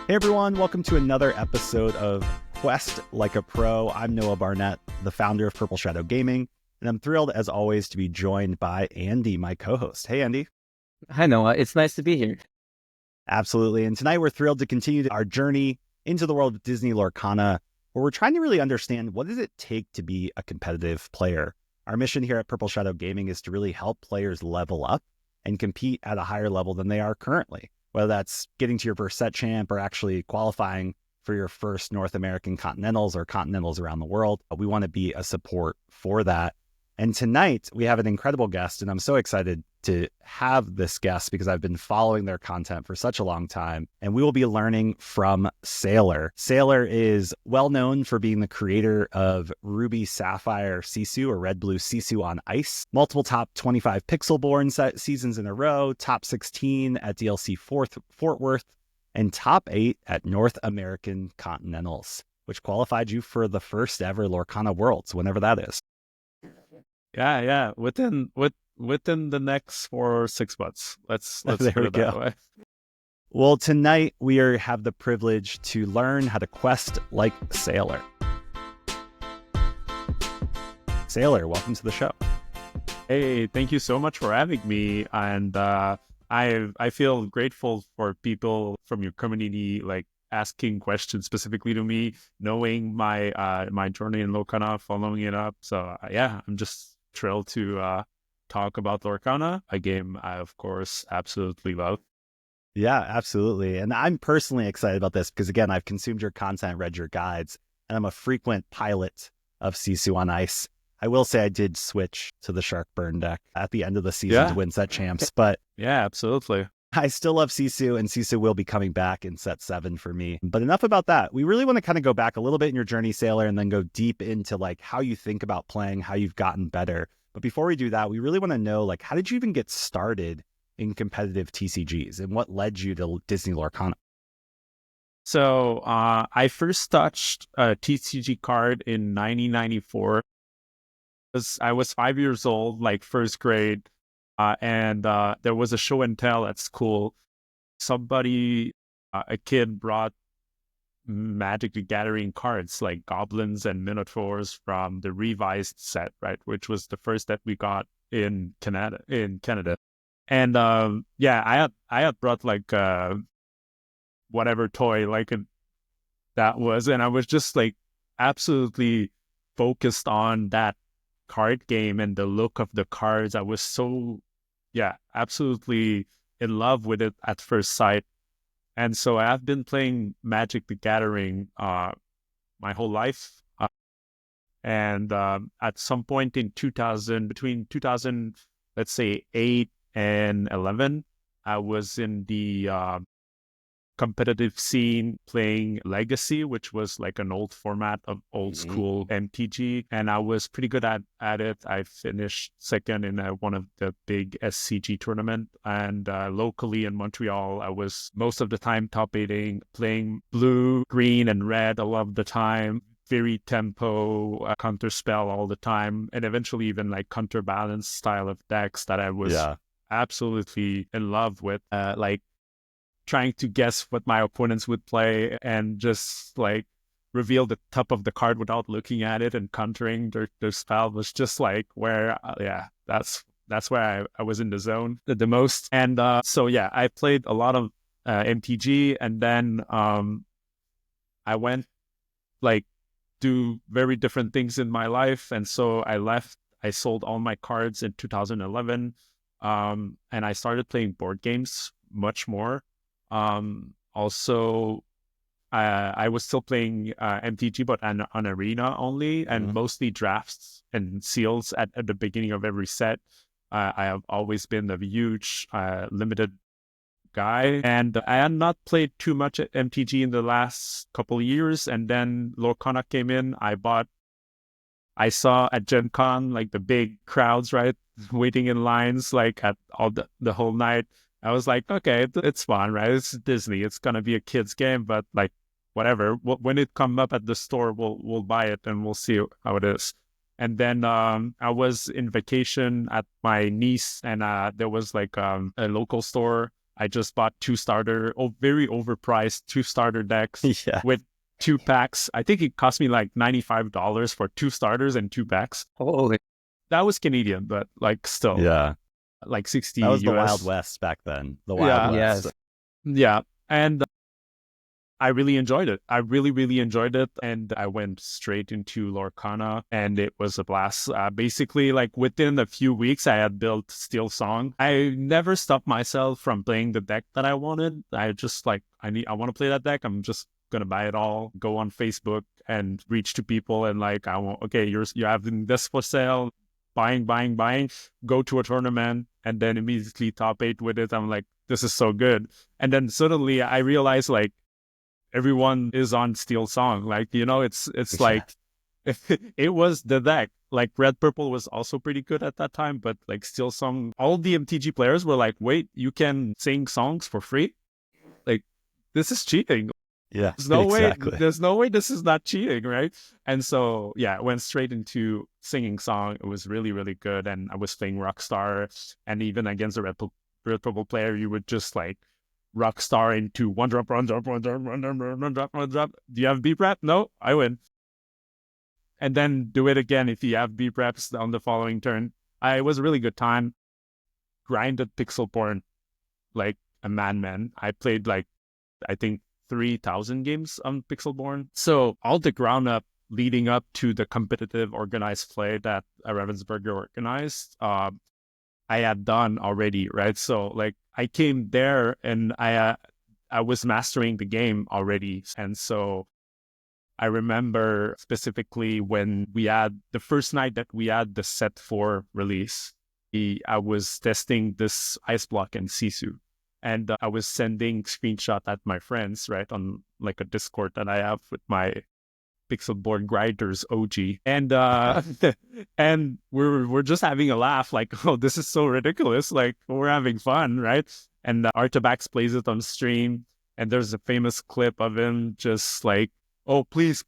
Hey everyone, welcome to another episode of Quest Like a Pro. I'm Noah Barnett, the founder of Purple Shadow Gaming, and I'm thrilled as always to be joined by Andy, my co-host. Hey Andy. Hi, Noah. It's nice to be here. Absolutely. And tonight we're thrilled to continue our journey into the world of Disney Lorcana, where we're trying to really understand what does it take to be a competitive player. Our mission here at Purple Shadow Gaming is to really help players level up and compete at a higher level than they are currently, whether that's getting to your first set champ or actually qualifying for your first North American Continentals or Continentals around the world. We want to be a support for that. And tonight we have an incredible guest, and I'm so excited to have this guest because I've been following their content for such a long time, and we will be learning from S4iler. S4iler is well known for being the creator of Ruby Sapphire Sisu or Red Blue Sisu on Ice, multiple top 25 Pixelborn seasons in a row, top 16 at DLC Fort Worth, and top 8 at North American Continentals, which qualified you for the first ever Lorcana Worlds, whenever that is. Yeah. Within the next 4 or 6 months. Let's There put we it that go. way. Well, tonight we have the privilege to learn how to quest like S4iler. S4iler, welcome to the show. Hey, thank you so much for having me. And I feel grateful for people from your community like asking questions specifically to me, knowing my my journey in Lorcana, following it up. So yeah, I'm just thrilled to talk about Lorcana, a game I of course absolutely love. Yeah, absolutely. And I'm personally excited about this because, again, I've consumed your content, read your guides, and I'm a frequent pilot of Sisu on Ice. I will say I did switch to the Shark Burn deck at the end of the season to win set champs, but Yeah, absolutely. I still love Sisu, and Sisu will be coming back in set 7 for me. But enough about that. We really want to kind of go back a little bit in your journey, S4iler, and then go deep into like how you think about playing, how you've gotten better. But before we do that, we really want to know, like, how did you even get started in competitive TCGs, and what led you to Disney Lorcana? So I first touched a TCG card in 1994. I was 5 years old, like first grade, and there was a show and tell at school. A kid brought Magic the Gathering cards like goblins and minotaurs from the revised set, right, which was the first that we got in Canada. And I had brought like whatever toy that was, and I was just like absolutely focused on that card game and the look of the cards. I was so absolutely in love with it at first sight. And so I've been playing Magic the Gathering my whole life. And at some point in 2000, between 2000, let's say 8 and 11, I was in the competitive scene playing Legacy, which was like an old format of old school MTG. And I was pretty good at it. I finished second in one of the big SCG tournament. And locally in Montreal, I was most of the time top 8ing, playing blue, green, and red a lot of the time. Very tempo, counter spell all the time, and eventually even like counterbalance style of decks that I was absolutely in love with. Like trying to guess what my opponents would play and just like reveal the top of the card without looking at it and countering their spell was just like where, that's where I was in the zone the most. And so I played a lot of MTG, and then I went like do very different things in my life. And so I sold all my cards in 2011. And I started playing board games much more. Also, I was still playing MTG, but on Arena only, and mostly drafts and seals at the beginning of every set. I have always been a huge limited guy, and I had not played too much at MTG in the last couple of years. And then Lorcana came in. I saw at Gen Con like the big crowds, right, waiting in lines like at all the whole night. I was like, okay, it's fun, right? It's Disney. It's gonna be a kid's game, but like whatever. When it come up at the store, we'll buy it and we'll see how it is. And then I was in vacation at my niece, and there was like a local store I just bought very overpriced 2 starter decks Yeah. with 2 packs. I think it cost me like $95 for 2 starters and 2 packs. Holy. That was Canadian, but like still Yeah. like 60 That was the US. Wild West back then. The Wild Yeah. West. Yes. Yeah. And I really enjoyed it. I really, really enjoyed it. And I went straight into Lorcana and it was a blast. Basically, like within a few weeks, I had built Steel Song. I never stopped myself from playing the deck that I wanted. I just like, I want to play that deck. I'm just going to buy it all, go on Facebook and reach to people and like, you have this for sale, buying, go to a tournament and then immediately top 8 with it. I'm like, this is so good. And then suddenly I realized like, everyone is on Steel Song. Like, it's like, it was the deck. Like Red Purple was also pretty good at that time, but like Steel Song, all the MTG players were like, wait, you can sing songs for free? Like, this is cheating. Yeah, There's no way this is not cheating, right? And so, yeah, I went straight into singing song. It was really, really good. And I was playing Rockstar. And even against a Red Purple player, you would just like, Rockstar into one drop. Do you have beep rap? No, I win. And then do it again if you have beep raps on the following turn. It was a really good time. Grinded pixel porn like a madman. I played like, I think 3,000 games on Pixelborn. So all the ground up leading up to the competitive organized play that Ravensburger organized, I had done already, right? So like I came there and I was mastering the game already. And so I remember specifically when we had the first night that we had the set 4 release, I was testing this ice block and Sisu. And I was sending screenshot at my friends, right, on like a Discord that I have with my Pixelborn Grinders OG, and and we're just having a laugh, like, oh, this is so ridiculous, like we're having fun, right? And Artabax plays it on stream, and there's a famous clip of him just like, oh, please,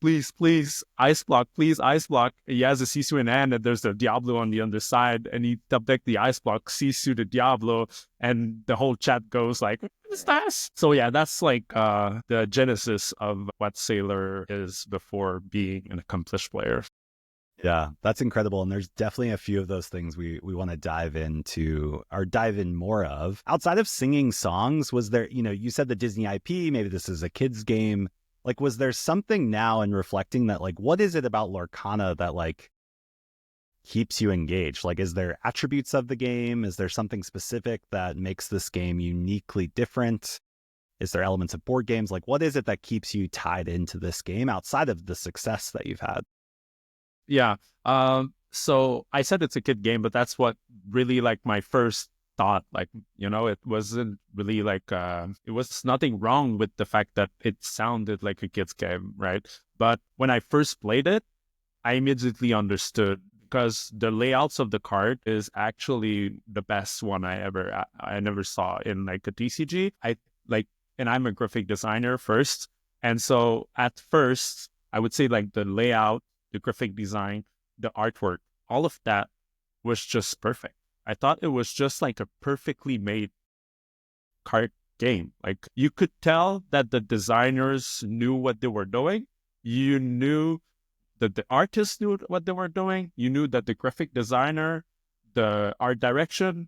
ice block, please, ice block. He has a Sisu in hand, and there's a Diablo on the underside, and he top deck the ice block, Sisu the Diablo, and the whole chat goes like, what is that? So yeah, that's like the genesis of what S4iler is before being an accomplished player. Yeah, that's incredible. And there's definitely a few of those things we want to dive into or dive in more of. Outside of singing songs, was there, you said the Disney IP, maybe this is a kid's game. Like, was there something now in reflecting that, like, what is it about Lorcana that, like, keeps you engaged? Like, is there attributes of the game? Is there something specific that makes this game uniquely different? Is there elements of board games? Like, what is it that keeps you tied into this game outside of the success that you've had? Yeah. So I said it's a kid game, but that's what really like my first thought, like, it wasn't really like, it was nothing wrong with the fact that it sounded like a kid's game, right? But when I first played it, I immediately understood because the layouts of the card is actually the best one I never saw in like a TCG. And I'm a graphic designer first. And so at first I would say like the layout, the graphic design, the artwork, all of that was just perfect. I thought it was just like a perfectly made card game. Like you could tell that the designers knew what they were doing. You knew that the artists knew what they were doing. You knew that the graphic designer, the art direction,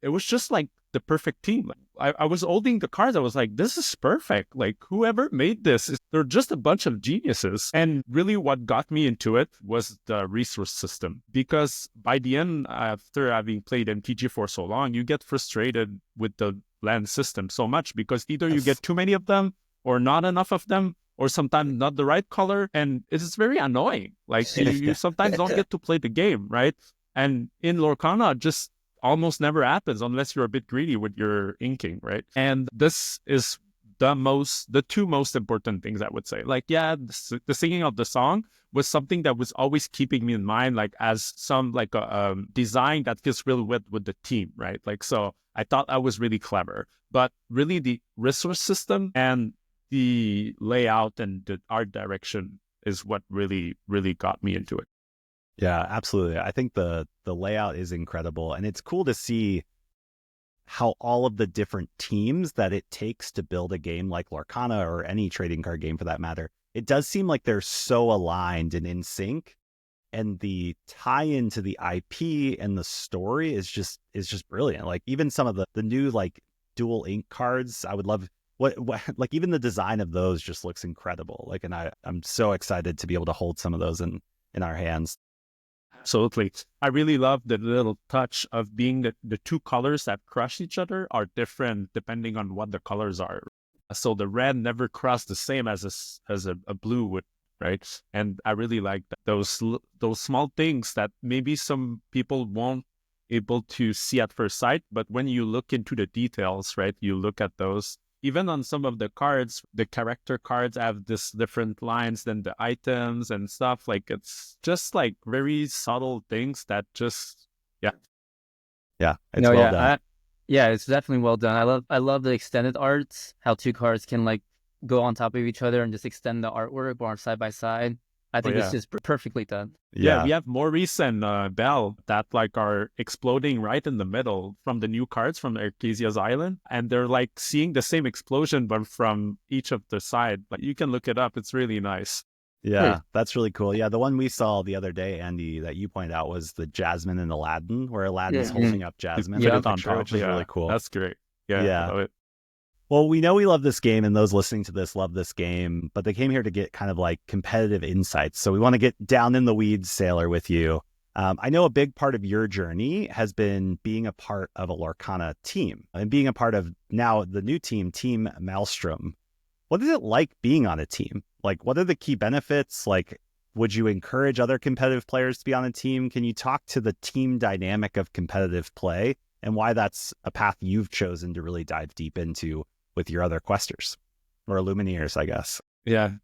it was just like the perfect team. I was holding the cards. I was like, this is perfect. Like whoever made this, they're just a bunch of geniuses. And really what got me into it was the resource system. Because by the end, after having played MTG for so long, you get frustrated with the land system so much because either you get too many of them or not enough of them, or sometimes not the right color. And it is very annoying. Like you sometimes don't get to play the game, right? And in Lorcana, just almost never happens unless you're a bit greedy with your inking, right? And this is the two most important things I would say. Like, yeah, the singing of the song was something that was always keeping me in mind, like as some like a design that fits real with the team, right? Like, so I thought I was really clever, but really the resource system and the layout and the art direction is what really, really got me into it. Yeah, absolutely. I think the layout is incredible, and it's cool to see how all of the different teams that it takes to build a game like Lorcana or any trading card game for that matter, it does seem like they're so aligned and in sync. And the tie-in to the IP and the story is just brilliant. Like even some of the new like dual ink cards, I would love what like even the design of those just looks incredible. Like, and I'm so excited to be able to hold some of those in our hands. Absolutely. I really love the little touch of being the two colors that crush each other are different depending on what the colors are. So the red never crosses the same as a blue would, right? And I really like those small things that maybe some people won't able to see at first sight, but when you look into the details, right, you look at those. Even on some of the cards, the character cards have this different lines than the items and stuff. Like it's just like very subtle things that just, yeah. Yeah, it's well done. Yeah, it's definitely well done. I love the extended arts, how two cards can like go on top of each other and just extend the artwork or side by side. I think it's just perfectly done. Yeah, we have Maurice and Belle that like are exploding right in the middle from the new cards from Arcasia's Island, and they're like seeing the same explosion but from each of the side. Like you can look it up; it's really nice. Yeah, that's really cool. Yeah, the one we saw the other day, Andy, that you pointed out was the Jasmine and Aladdin, where Aladdin's holding up Jasmine. Yeah, on top, which is really cool. That's great. Yeah. I love it. Well, we know we love this game and those listening to this love this game, but they came here to get kind of like competitive insights. So we want to get down in the weeds, Sailor, with you. I know a big part of your journey has been being a part of a Lorcana team and being a part of now the new team, Team Maelstrom. What is it like being on a team? Like, what are the key benefits? Like, would you encourage other competitive players to be on a team? Can you talk to the team dynamic of competitive play and why that's a path you've chosen to really dive deep into with your other questers or Lumineers, I guess? Yeah.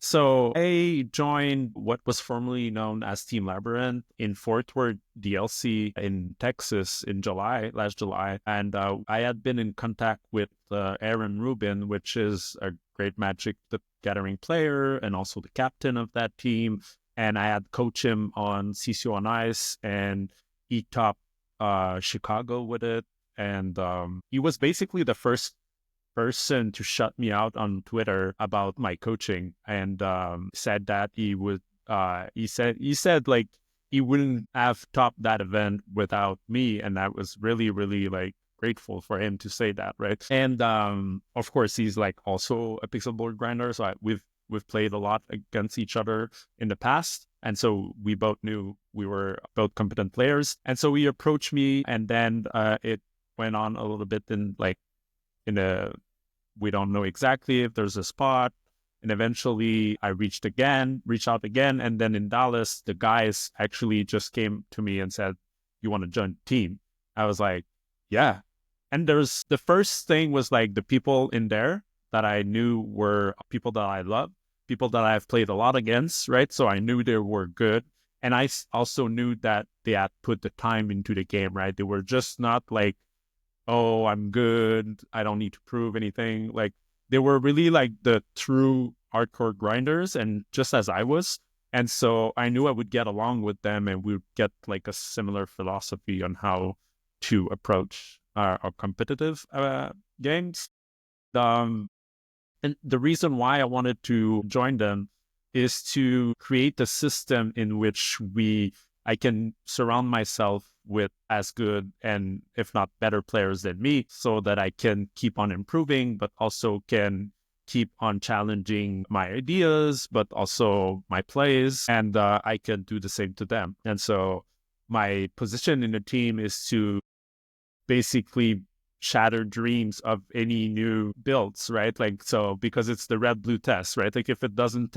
So I joined what was formerly known as Team Labyrinth in Fort Worth DLC in Texas in last July. And I had been in contact with Aaron Rubin, which is a great Magic the Gathering player and also the captain of that team. And I had coached him on CCO on Ice, and he topped Chicago with it. And he was basically the first person to shut me out on Twitter about my coaching, and said that he would he said like he wouldn't have topped that event without me, and I was really like grateful for him to say that, right? And of course he's like also a pixel board grinder, so we've played a lot against each other in the past, and so we both knew we were both competent players, and so he approached me, and then it went on a little bit we don't know exactly if there's a spot. And eventually I reached out again. And then in Dallas, the guys actually just came to me and said, "You want to join the team?" I was like, yeah. And the first thing was like the people in there that I knew were people that I love, people that I've played a lot against, right? So I knew they were good. And I also knew that they had put the time into the game, right? They were just not like, "Oh, I'm good, I don't need to prove anything." Like they were really like the true hardcore grinders, and just as I was. And so I knew I would get along with them, and we would get like a similar philosophy on how to approach our competitive games. And the reason why I wanted to join them is to create a system in which I can surround myself with as good and if not better players than me, so that I can keep on improving, but also can keep on challenging my ideas, but also my plays, and I can do the same to them. And so my position in the team is to basically shatter dreams of any new builds, right? Like, so because it's the red blue test, right? Like if it doesn't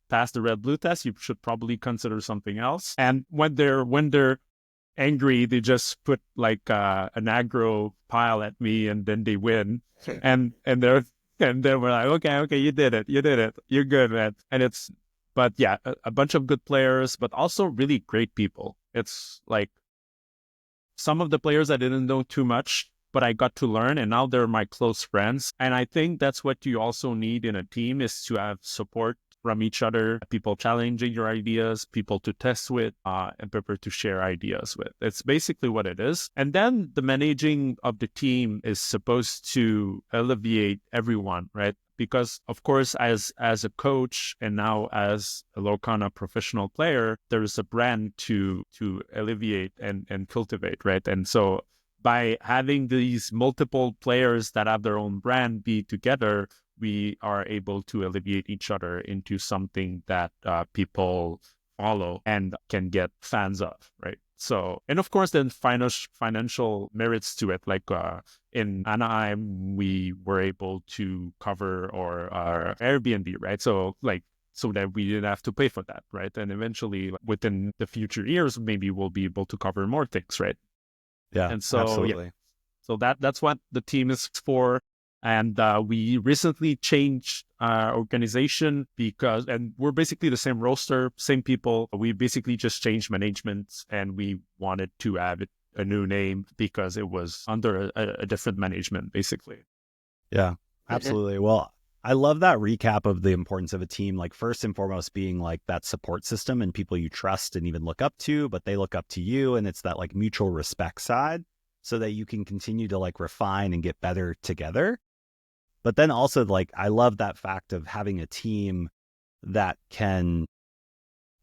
pass the red blue test, you should probably consider something else. And when they're angry, they just put like an aggro pile at me, and then they win. and then we're like, okay, you did it, you're good, man. But yeah, a bunch of good players, but also really great people. It's like some of the players I didn't know too much, but I got to learn, and now they're my close friends. And I think that's what you also need in a team, is to have support from each other, people challenging your ideas, people to test with, and prepare to share ideas with. It's basically what it is. And then the managing of the team is supposed to alleviate everyone, right? Because of course, as a coach and now as a Lorcana professional player, there is a brand to alleviate and cultivate, right? And so by having these multiple players that have their own brand be together, we are able to alleviate each other into something that people follow and can get fans of, right? So, and of course, then financial merits to it. Like in Anaheim, we were able to cover our Airbnb, right? So that we didn't have to pay for that, right? And eventually, within the future years, maybe we'll be able to cover more things, right? Yeah, and so, absolutely. Yeah. So that's what the team is for. And we recently changed our organization and we're basically the same roster, same people. We basically just changed management and we wanted to have a new name because it was under a different management, basically. Yeah, absolutely. Well, I love that recap of the importance of a team, like first and foremost being like that support system and people you trust and even look up to, but they look up to you. And it's that like mutual respect side so that you can continue to like refine and get better together. But then also like, I love that fact of having a team that can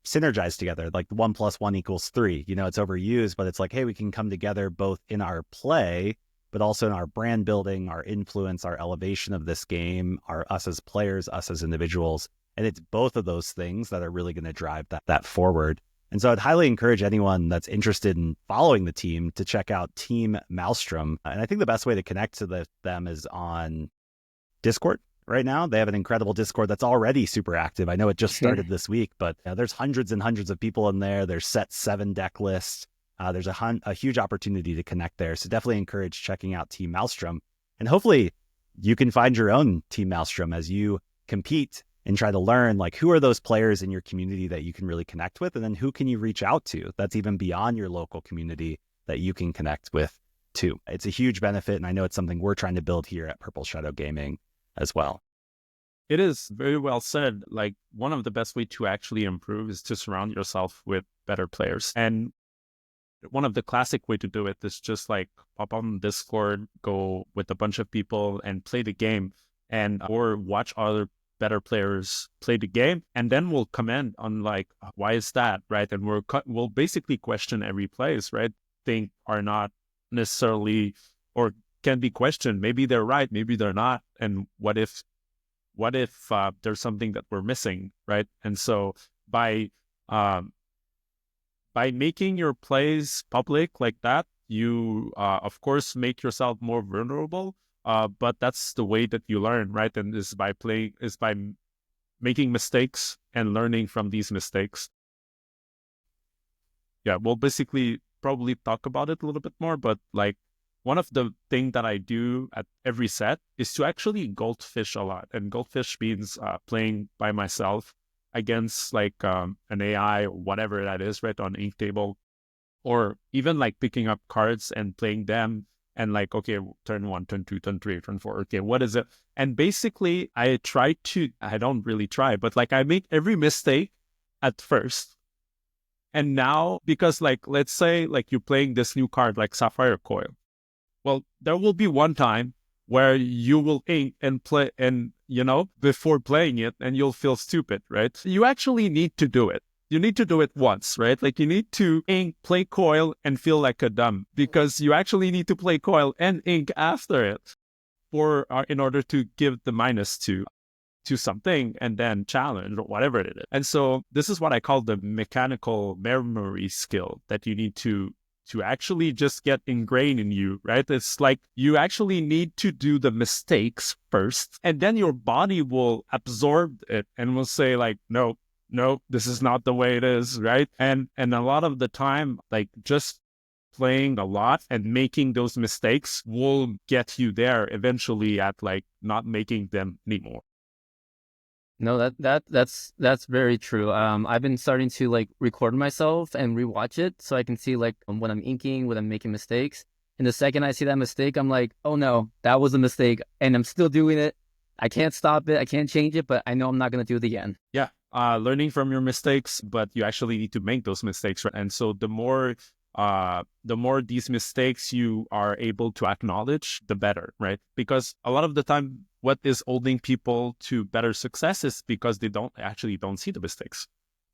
synergize together, like 1 + 1 = 3. You know, it's overused, but it's like, hey, we can come together both in our play, but also in our brand building, our influence, our elevation of this game, us as players, us as individuals. And it's both of those things that are really going to drive that forward. And so I'd highly encourage anyone that's interested in following the team to check out Team Maelstrom. And I think the best way to connect to them is on Discord. Right now, they have an incredible Discord that's already super active. I know it just started this week, but there's hundreds and hundreds of people in there. There's set 7 deck lists. There's a huge opportunity to connect there. So definitely encourage checking out Team Maelstrom. And hopefully you can find your own Team Maelstrom as you compete and try to learn like who are those players in your community that you can really connect with, and then who can you reach out to that's even beyond your local community that you can connect with too. It's a huge benefit, and I know it's something we're trying to build here at Purple Shadow Gaming as well. It is very well said. Like one of the best way to actually improve is to surround yourself with better players. And one of the classic way to do it is just like pop on Discord, go with a bunch of people and play the game or watch other better players play the game. And then we'll comment on like, why is that? Right. And we'll basically question every place, right? Think are not necessarily or can be questioned. Maybe they're right, maybe they're not. And what if there's something that we're missing, right? And so by making your plays public like that, you of course make yourself more vulnerable. But that's the way that you learn, right? And is by making mistakes and learning from these mistakes. Yeah, we'll basically probably talk about it a little bit more, but like one of the things that I do at every set is to actually goldfish a lot. And goldfish means playing by myself against like an AI or whatever that is, right, on ink table. Or even like picking up cards and playing them and like, okay, turn 1, turn 2, turn 3, turn 4. Okay, what is it? And basically I don't really try, but like I make every mistake at first. And now, because like, let's say like you're playing this new card like Sapphire Coil. Well, there will be one time where you will ink and play and, before playing it and you'll feel stupid, right? You actually need to do it. You need to do it once, right? Like you need to ink, play coil and feel like a dumb because you actually need to play coil and ink after it in order to give the minus to something and then challenge or whatever it is. And so this is what I call the mechanical memory skill that you need to actually just get ingrained in you, right? It's like you actually need to do the mistakes first, and then your body will absorb it and will say like, no, this is not the way it is, right? And a lot of the time, like just playing a lot and making those mistakes will get you there eventually at like not making them anymore. No, that's very true. I've been starting to like record myself and rewatch it so I can see like when I'm inking, when I'm making mistakes. And the second I see that mistake, I'm like, oh no, that was a mistake, and I'm still doing it. I can't stop it. I can't change it, but I know I'm not going to do it again. Yeah, learning from your mistakes, but you actually need to make those mistakes, right? And so the more these mistakes you are able to acknowledge, the better, right? Because a lot of the time, what is holding people to better success is because they don't see the mistakes.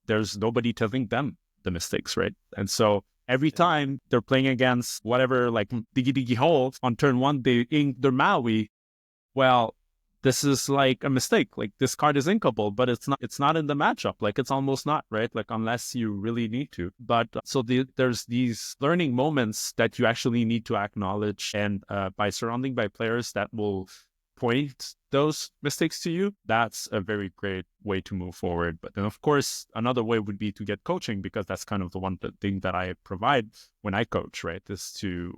There's nobody telling them the mistakes, right? And so every time they're playing against whatever, like Diggy Diggy Hole on turn one, they ink their Maui. Well, this is like a mistake. Like this card is inkable, but it's not in the matchup. Like it's almost not, right? Like unless you really need to. But there's these learning moments that you actually need to acknowledge, and by surrounding by players that will point those mistakes to you, that's a very great way to move forward. But then of course, another way would be to get coaching, because that's kind of the one thing that I provide when I coach, right?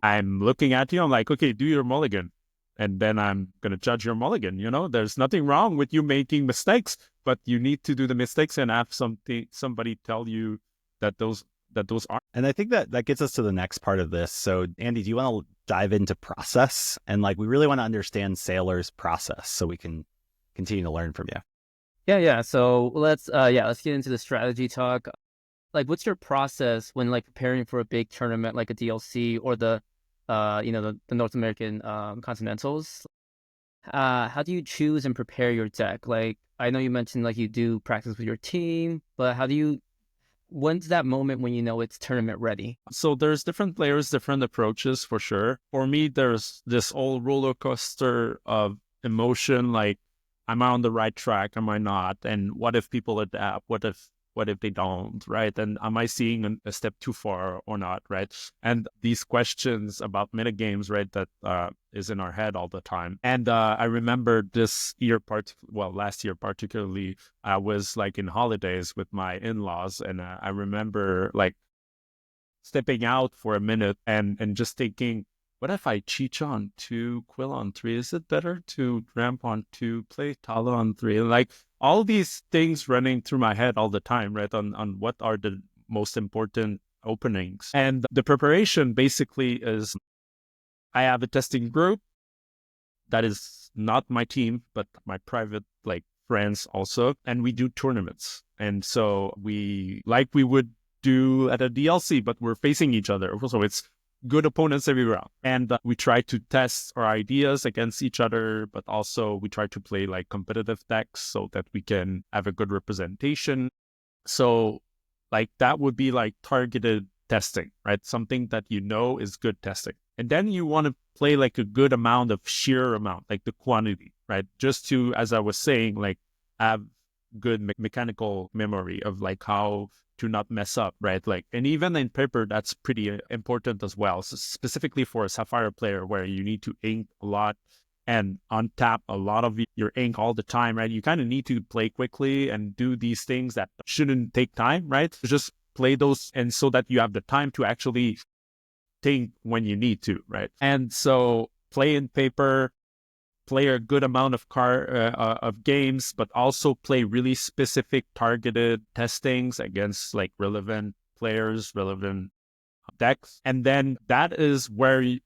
I'm looking at you, I'm like, okay, do your mulligan. And then I'm going to judge your mulligan. There's nothing wrong with you making mistakes, but you need to do the mistakes and have somebody tell you that those are. And I think that gets us to the next part of this. So Andy, do you want to dive into process? And like, we really want to understand Sailor's process so we can continue to learn from you. Yeah. So let's get into the strategy talk. Like, what's your process when like preparing for a big tournament like a DLC or the North American Continentals? How do you choose and prepare your deck? Like, I know you mentioned like you do practice with your team, but when's that moment when you know it's tournament ready? So there's different players, different approaches for sure. For me, there's this whole roller coaster of emotion, like, am I on the right track? Am I not? And what if people adapt? What if they don't, right? And am I seeing a step too far or not, right? And these questions about metagames, right, that is in our head all the time. And I remember last year particularly, I was like in holidays with my in-laws, and I remember like stepping out for a minute and just thinking, what if I cheat on 2, Quill on 3? Is it better to ramp on 2, play Tala on 3? Like all these things running through my head all the time, right? On what are the most important openings. And the preparation basically is, I have a testing group that is not my team, but my private like friends also. And we do tournaments. And so we would do at a DLC, but we're facing each other. So it's good opponents every round. And we try to test our ideas against each other, but also we try to play like competitive decks so that we can have a good representation. So like that would be like targeted testing, right? Something that is good testing. And then you want to play like a good amount of sheer amount, like the quantity, right? Just to, as I was saying, like have good mechanical memory of like how to not mess up, right? Like, and even in paper, that's pretty important as well. So specifically for a S4iler player where you need to ink a lot and untap a lot of your ink all the time, right? You kind of need to play quickly and do these things that shouldn't take time, right? Just play those, and so that you have the time to actually think when you need to, right? And so play in paper, play a good amount of games, but also play really specific targeted testings against like relevant players, relevant decks. And then that is when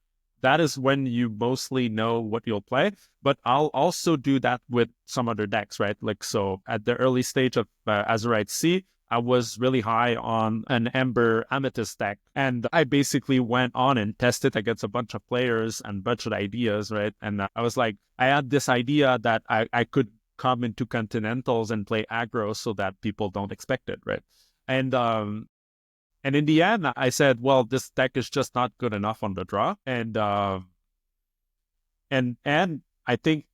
you mostly know what you'll play. But I'll also do that with some other decks, right? Like, so at the early stage of Azurite Sea, I was really high on an Ember Amethyst deck. And I basically went on and tested against a bunch of players and a bunch of ideas, right? And I was like, I had this idea that I could come into Continentals and play aggro so that people don't expect it, right? And in the end, I said, well, this deck is just not good enough on the draw. And I think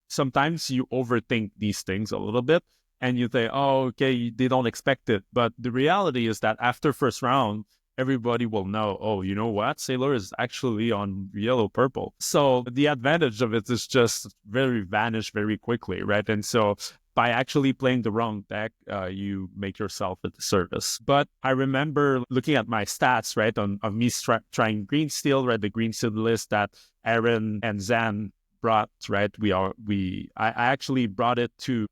sometimes you overthink these things a little bit. And you say, oh, okay, they don't expect it. But the reality is that after first round, everybody will know, oh, you know what? Sailor is actually on yellow-purple. So the advantage of it is just vanish very quickly, right? And so by actually playing the wrong deck, you make yourself a disservice. But I remember looking at my stats, right, on me trying Green Steel, right, the Green Steel list that Aaron and Zan brought, right? I actually brought it to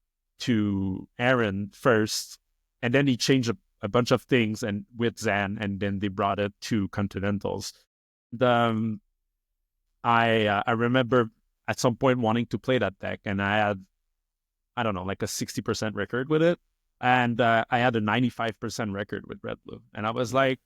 Aaron first, and then he changed a bunch of things and with Zan, and then they brought it to Continentals. I remember at some point wanting to play that deck, and I had, I don't know, like a 60% record with it. And I had a 95% record with red blue. And I was like,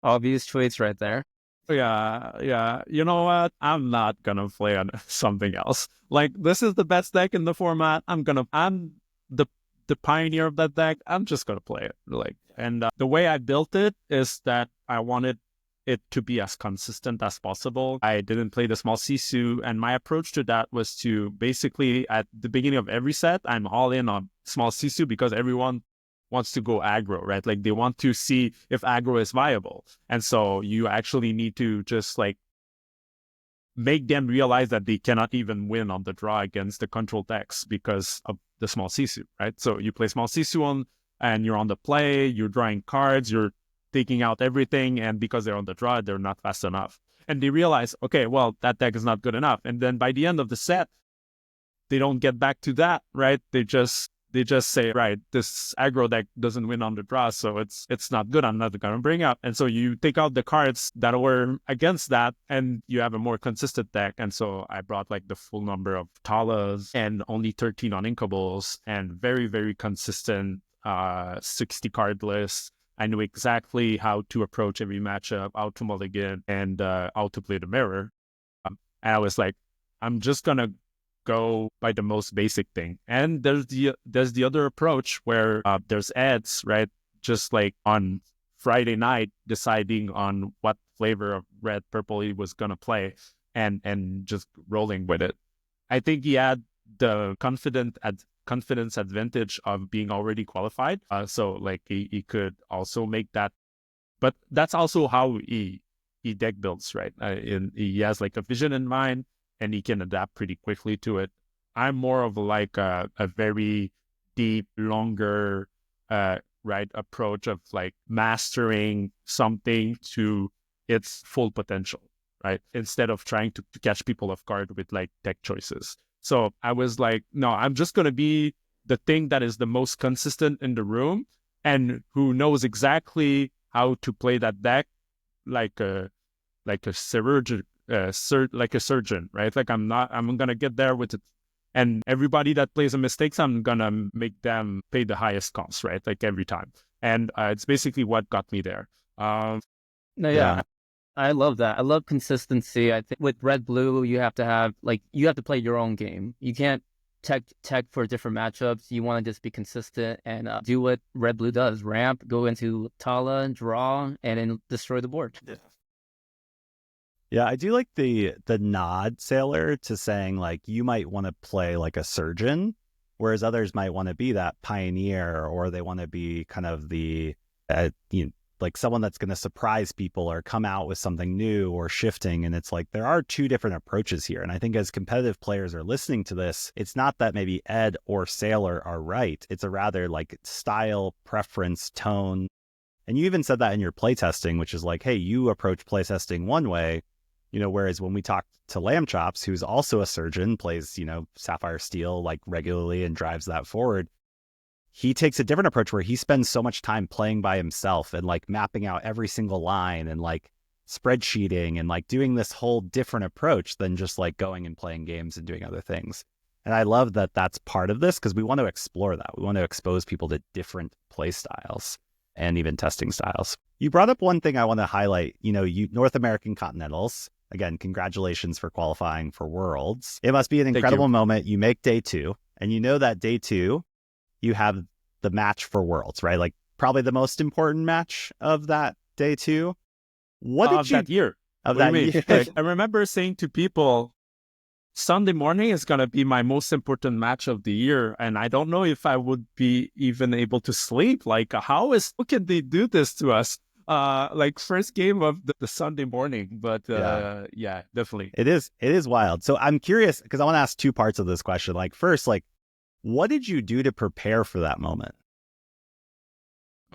Obvious choice right there. yeah. You know what? I'm not gonna play on something else. Like, this is the best deck in the format. I'm the pioneer of that deck. I'm just gonna play it. Like, and the way I built it is that I wanted it to be as consistent as possible. I didn't play the small Sisu, and my approach to that was to basically, at the beginning of every set, I'm all in on small Sisu because everyone wants to go aggro, right? Like, they want to see if aggro is viable. And so you actually need to just like make them realize that they cannot even win on the draw against the control decks because of the small Sisu, right? So you play small Sisu on, and you're on the play, you're drawing cards, you're taking out everything, and because they're on the draw, they're not fast enough. And they realize, okay, well, that deck is not good enough. And then by the end of the set, they don't get back to that, right? They just say, right, this aggro deck doesn't win on the draw, so it's not good. I'm not gonna bring up. And so you take out the cards that were against that, and you have a more consistent deck. And so I brought like the full number of Talas and only 13 uninkables and very, very consistent 60 card list. I knew exactly how to approach every matchup, how to mulligan, and how to play the mirror. And I was like, I'm just gonna go by the most basic thing. And there's the other approach where there's ads, right? Just like on Friday night, deciding on what flavor of red, purple he was gonna play, and just rolling with it. I think he had the confidence advantage of being already qualified. So like he could also make that, but that's also how he deck builds, right? He has like a vision in mind, and he can adapt pretty quickly to it. I'm more of like a very deep, longer, right, approach of like mastering something to its full potential, right? Instead of trying to catch people off guard with like deck choices. So I was like, no, I'm just going to be the thing that is the most consistent in the room and who knows exactly how to play that deck like a surgeon, like a surgeon, right? Like I'm gonna get there with it, and everybody that plays a mistakes, I'm gonna make them pay the highest cost, right? Like every time, and it's basically what got me there. No, yeah, I love that. I love consistency. I think with red blue, you have to play your own game. You can't tech for different matchups. You want to just be consistent and do what red blue does: ramp, go into Tala, draw, and then destroy the board. Yeah, I do like the nod, Sailor, to saying like you might want to play like a surgeon, whereas others might want to be that pioneer, or they want to be kind of the like someone that's going to surprise people or come out with something new or shifting. And it's like there are two different approaches here. And I think as competitive players are listening to this, it's not that maybe Ed or Sailor are right. It's a rather like style, preference, tone. And you even said that in your playtesting, which is like, hey, you approach playtesting one way, whereas when we talked to Lamb Chops, who's also a surgeon, plays, Sapphire Steel like regularly and drives that forward, he takes a different approach where he spends so much time playing by himself and like mapping out every single line and like spreadsheeting and like doing this whole different approach than just like going and playing games and doing other things. And I love that that's part of this because we want to explore that. We want to expose people to different play styles and even testing styles. You brought up one thing I want to highlight, you North American Continentals. Again, congratulations for qualifying for Worlds. It must be an incredible moment. You make day 2, and that day 2, you have the match for Worlds, right? Like probably the most important match of that day 2. What did that year? Of that year? Like, I remember saying to people, Sunday morning is going to be my most important match of the year. And I don't know if I would be even able to sleep. Like, how can they do this to us? Like first game of the Sunday morning, but yeah, definitely. It is wild. So I'm curious because I want to ask two parts of this question. Like first, like what did you do to prepare for that moment?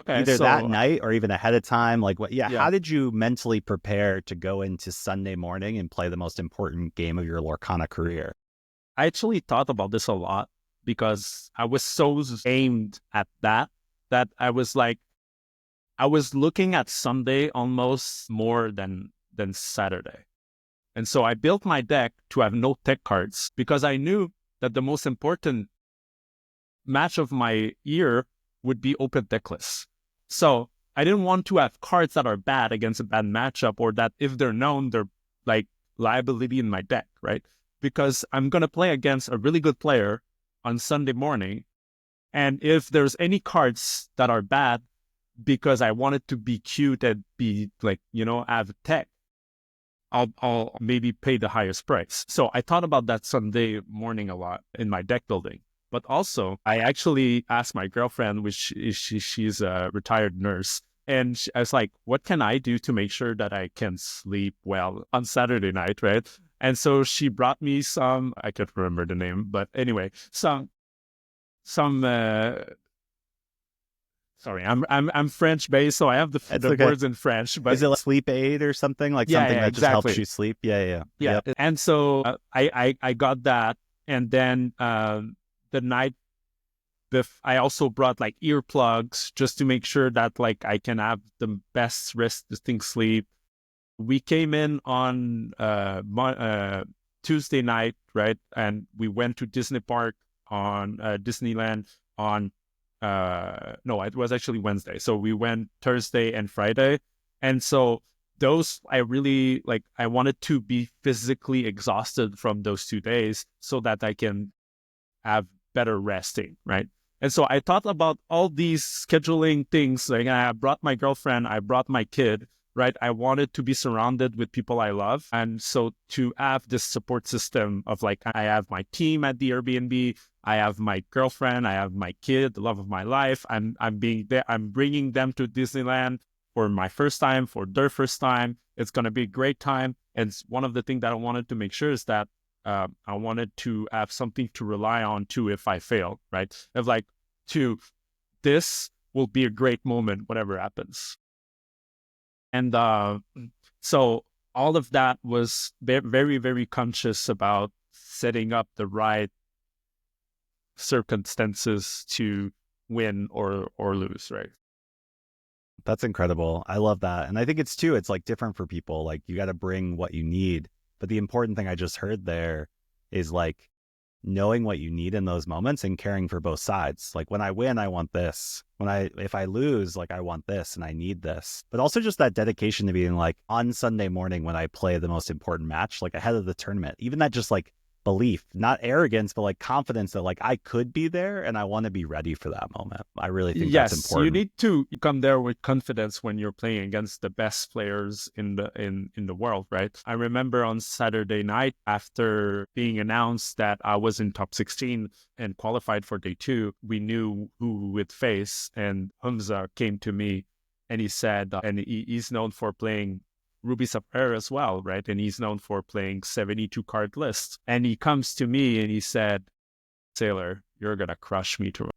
Okay, either that night or even ahead of time. Like what? Yeah. How did you mentally prepare to go into Sunday morning and play the most important game of your Lorcana career? I actually thought about this a lot because I was so aimed at that I was like, I was looking at Sunday almost more than Saturday. And so I built my deck to have no tech cards because I knew that the most important match of my year would be open deckless. So I didn't want to have cards that are bad against a bad matchup, or that if they're known, they're like liability in my deck, right? Because I'm going to play against a really good player on Sunday morning. And if there's any cards that are bad because I want it to be cute and be like, have tech, I'll maybe pay the highest price. So I thought about that Sunday morning a lot in my deck building. But also, I actually asked my girlfriend, which is she's a retired nurse, and I was like, what can I do to make sure that I can sleep well on Saturday night, right? And so she brought me some, I can't remember the name, but anyway, some sorry, I'm French based, so I have the okay. words in French. But is it like sleep aid or something, like something that just helps you sleep? Yeah. Yep. And so I got that, and then the night I also brought like earplugs just to make sure that like I can have the best resting sleep. We came in on Tuesday night, right? And we went to Disney Park on Disneyland on no, it was actually Wednesday. So we went Thursday and Friday. And so those I really I wanted to be physically exhausted from those 2 days so that I can have better resting, right? And so I thought about all these scheduling things. Like I brought my girlfriend, I brought my kid, right? I wanted to be surrounded with people I love. And so to have this support system of like, I have my team at the Airbnb, I have my girlfriend, I have my kid, the love of my life. I'm being there. I'm bringing them to Disneyland for my first time, for their first time. It's going to be a great time. And one of the things that I wanted to make sure is that I wanted to have something to rely on too if I fail, right? Of like, this will be a great moment, whatever happens. And so all of that was very, very conscious about setting up the right circumstances to win or lose, right? That's incredible. I love that. And I think it's like different for people. Like you got to bring what you need. But the important thing I just heard there is like knowing what you need in those moments and caring for both sides. Like when I win, I want this. If I lose, like I want this and I need this. But also just that dedication to being like on Sunday morning when I play the most important match, like ahead of the tournament, even that just like belief, not arrogance, but like confidence that like I could be there and I want to be ready for that moment. I really think that's important. You need to come there with confidence when you're playing against the best players in the world, right? I remember on Saturday night after being announced that I was in top 16 and qualified for day 2, we knew who we would face, and Hamza came to me and he said, and he's known for playing Ruby Sapphire as well, right? And he's known for playing 72 card lists. And he comes to me and he said, "Sailor, you're going to crush me tomorrow."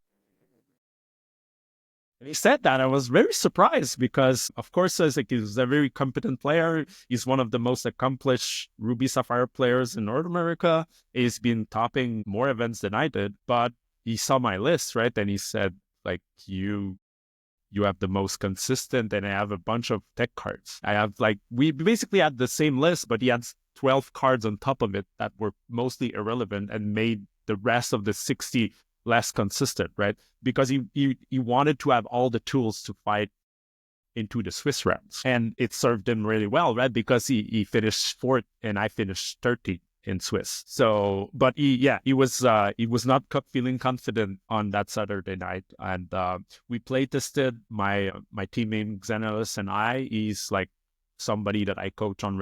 And he said that. I was very surprised because, of course, he's a very competent player. He's one of the most accomplished Ruby Sapphire players in North America. He's been topping more events than I did, but he saw my list, right? And he said, like, you have the most consistent, and I have a bunch of tech cards. I have we basically had the same list, but he had 12 cards on top of it that were mostly irrelevant and made the rest of the 60 less consistent, right? Because he wanted to have all the tools to fight into the Swiss rounds. And it served him really well, right? Because he finished 4th and I finished 13th in Swiss. So, but he was not feeling confident on that Saturday night. And we play tested my teammate Xenelis and I. He's like somebody that I coach on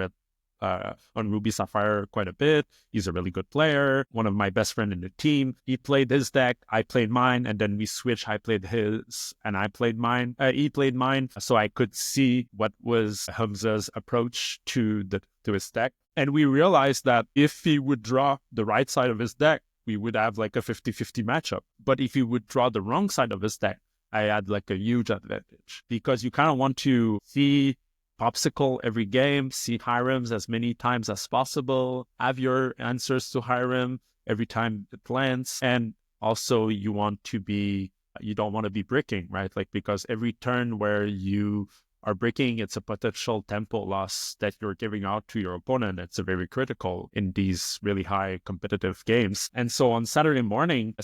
Ruby Sapphire quite a bit. He's a really good player, one of my best friend in the team. He played his deck, I played mine, and then we switched. I played his and I played mine. He played mine, so I could see what was Hamza's approach to his deck. And we realized that if he would draw the right side of his deck, we would have like a 50-50 matchup. But if he would draw the wrong side of his deck, I had like a huge advantage, because you kind of want to see Popsicle every game, see Hiram's as many times as possible, have your answers to Hiram every time it lands. And also you don't want to be bricking, right? Like, because every turn where you are breaking, it's a potential tempo loss that you're giving out to your opponent. It's very critical in these really high competitive games. And so on Sunday morning,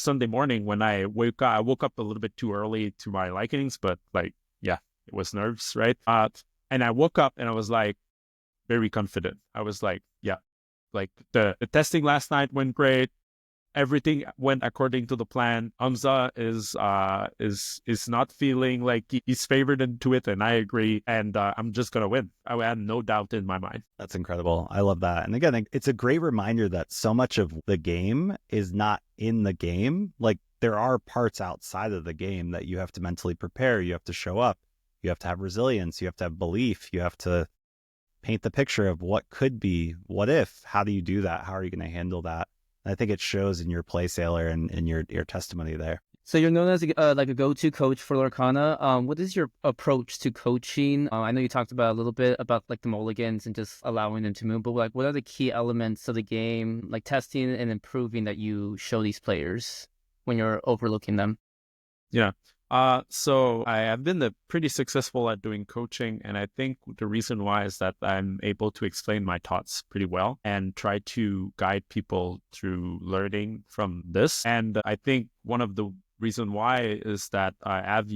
when I woke up a little bit too early to my likings, but like, yeah, it was nerves, right? And I woke up and I was like very confident. I was like, yeah, like the testing last night went great. Everything went according to the plan. Hamza is not feeling like he's favored into it, and I agree. And I'm just gonna win. I had no doubt in my mind. That's incredible. I love that. And again, it's a great reminder that so much of the game is not in the game. Like there are parts outside of the game that you have to mentally prepare. You have to show up. You have to have resilience. You have to have belief. You have to paint the picture of what could be, what if. How do you do that? How are you going to handle that? I think it shows in your play, Sailor, and in your testimony there. So you're known as like a go-to coach for Lorcana. What is your approach to coaching? I know you talked about a little bit about like the mulligans and just allowing them to move, but like what are the key elements of the game, like testing and improving that you show these players when you're overlooking them? Yeah. So I have been pretty successful at doing coaching, and I think the reason why is that I'm able to explain my thoughts pretty well and try to guide people through learning from this. And I think one of the reason why is that I've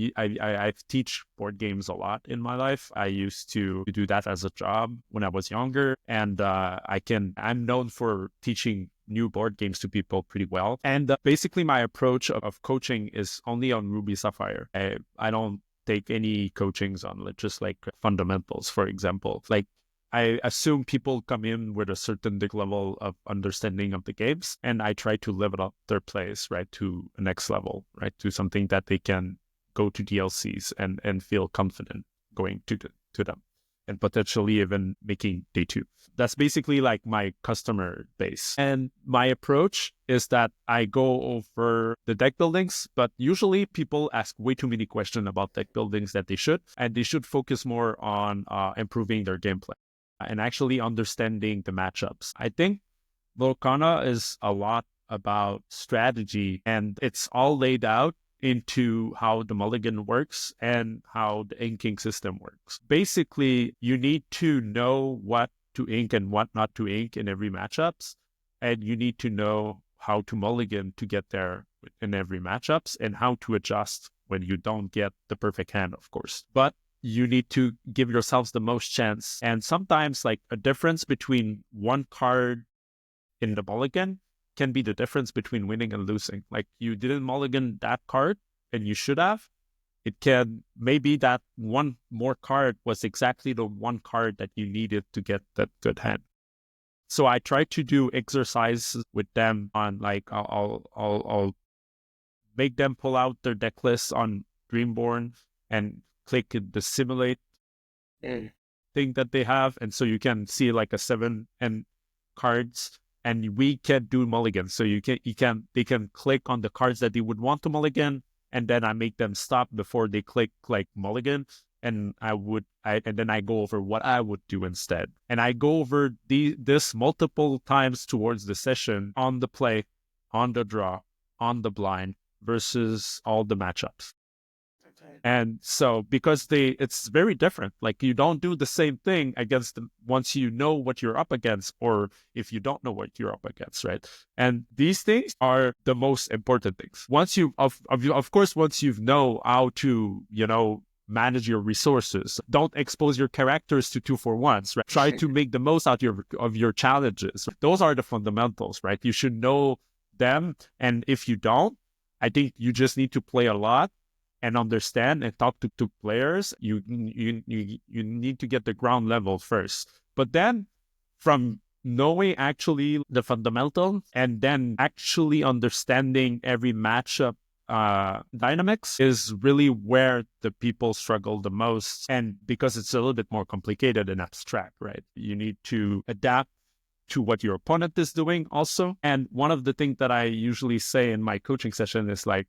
teach board games a lot in my life. I used to do that as a job when I was younger, and I'm known for teaching new board games to people pretty well. And basically my approach of coaching is only on Ruby Sapphire. I don't take any coachings on just like fundamentals, for example. Like I assume people come in with a certain level of understanding of the games, and I try to level up their plays, right, to the next level, right, to something that they can go to DLCs and feel confident going to them, and potentially even making day 2. That's basically like my customer base. And my approach is that I go over the deck buildings, but usually people ask way too many questions about deck buildings that they should, and they should focus more on improving their gameplay and actually understanding the matchups. I think Lorcana is a lot about strategy, and it's all laid out into how the mulligan works and how the inking system works. Basically, you need to know what to ink and what not to ink in every matchups, and you need to know how to mulligan to get there in every matchups and how to adjust when you don't get the perfect hand, of course. But you need to give yourselves the most chance. And sometimes like a difference between one card in the mulligan can be the difference between winning and losing. Like you didn't mulligan that card and you should have. It can, maybe that one more card was exactly the one card that you needed to get that good hand. So I try to do exercises with them on like, I'll make them pull out their deck list on Dreamborn and click the simulate thing that they have. And so you can see like a 7 and cards, and we can do mulligans. So they can click on the cards that they would want to mulligan, and then I make them stop before they click like mulligan. And then I go over what I would do instead. And I go over this multiple times towards the session, on the play, on the draw, on the blind, versus all the matchups. And so because it's very different, like you don't do the same thing against them once you know what you're up against, or if you don't know what you're up against, right? And these things are the most important things. Once you, of course, once you know how to, manage your resources, don't expose your characters to 2-for-1s, right? Try to make the most out of your challenges. Those are the fundamentals, right? You should know them. And if you don't, I think you just need to play a lot and understand and talk to players. You need to get the ground level first. But then from knowing actually the fundamental and then actually understanding every matchup dynamics is really where the people struggle the most. And because it's a little bit more complicated and abstract, right? You need to adapt to what your opponent is doing also. And one of the things that I usually say in my coaching session is like,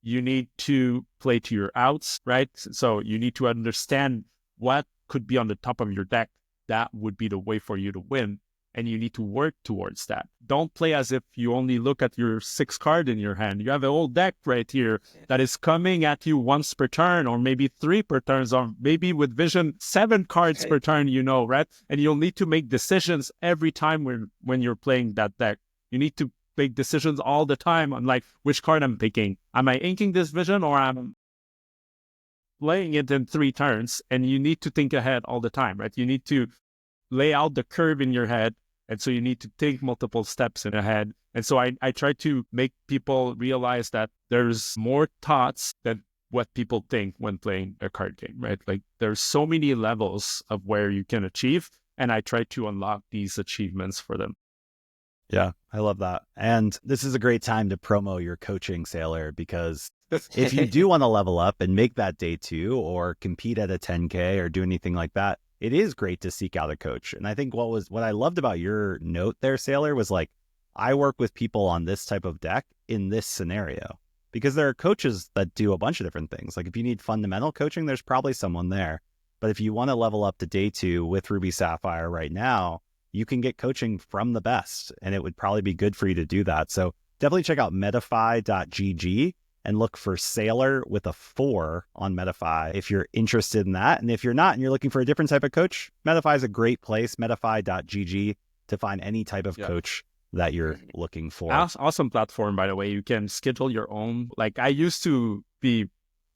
you need to play to your outs, right? So you need to understand what could be on the top of your deck. That would be the way for you to win. And you need to work towards that. don't play as if you only look at your 6 card in your hand. You have a whole deck right here that is coming at you once per turn, or maybe 3 per turn, or maybe with vision 7 cards per turn, right? And you'll need to make decisions every time when you're playing that deck. You need to make decisions all the time on like which card I'm picking. Am I inking this vision, or am playing it in 3 turns? And you need to think ahead all the time, right? You need to lay out the curve in your head. And so you need to think multiple steps in ahead. And so I try to make people realize that there's more thoughts than what people think when playing a card game, right? Like there's so many levels of where you can achieve. And I try to unlock these achievements for them. Yeah, I love that. And this is a great time to promo your coaching, S4iler, because if you do want to level up and make that day 2 or compete at a 10K or do anything like that, it is great to seek out a coach. And I think what I loved about your note there, S4iler, was like, I work with people on this type of deck in this scenario, because there are coaches that do a bunch of different things. Like if you need fundamental coaching, there's probably someone there. But if you want to level up to day 2 with Ruby Sapphire right now, you can get coaching from the best, and it would probably be good for you to do that. So definitely check out metafy.gg and look for S4iler with a 4 on Metafy if you're interested in that. And if you're not and you're looking for a different type of coach, Metafy is a great place, metafy.gg, to find any type of coach that you're looking for. Awesome platform, by the way. You can schedule your own. Like I used to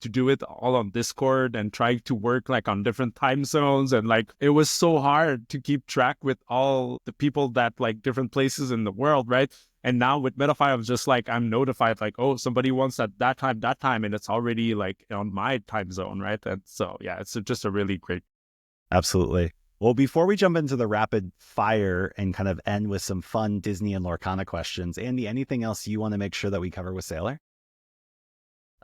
do it all on Discord and try to work like on different time zones. And like, it was so hard to keep track with all the people that like different places in the world, right? And now with Metafy, I'm just like, I'm notified like, oh, somebody wants at that time, and it's already like on my time zone, right? And so, yeah, it's just a really great. Absolutely. Well, before we jump into the rapid fire and kind of end with some fun Disney and Lorcana questions, Andy, anything else you want to make sure that we cover with S4iler?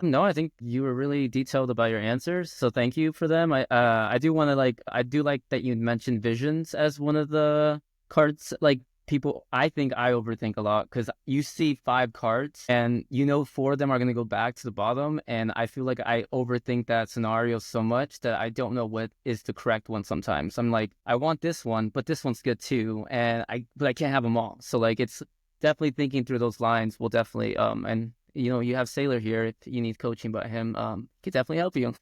No, I think you were really detailed about your answers, so thank you for them. I do want to I do like that you mentioned visions as one of the cards. Like people, I think I overthink a lot because you see 5 cards and 4 of them are going to go back to the bottom, and I feel like I overthink that scenario so much that I don't know what is the correct one sometimes. I'm like, I want this one, but this one's good too, but I can't have them all. So like it's definitely thinking through those lines will definitely and you have S4iler here if you need coaching by him. Could definitely help you.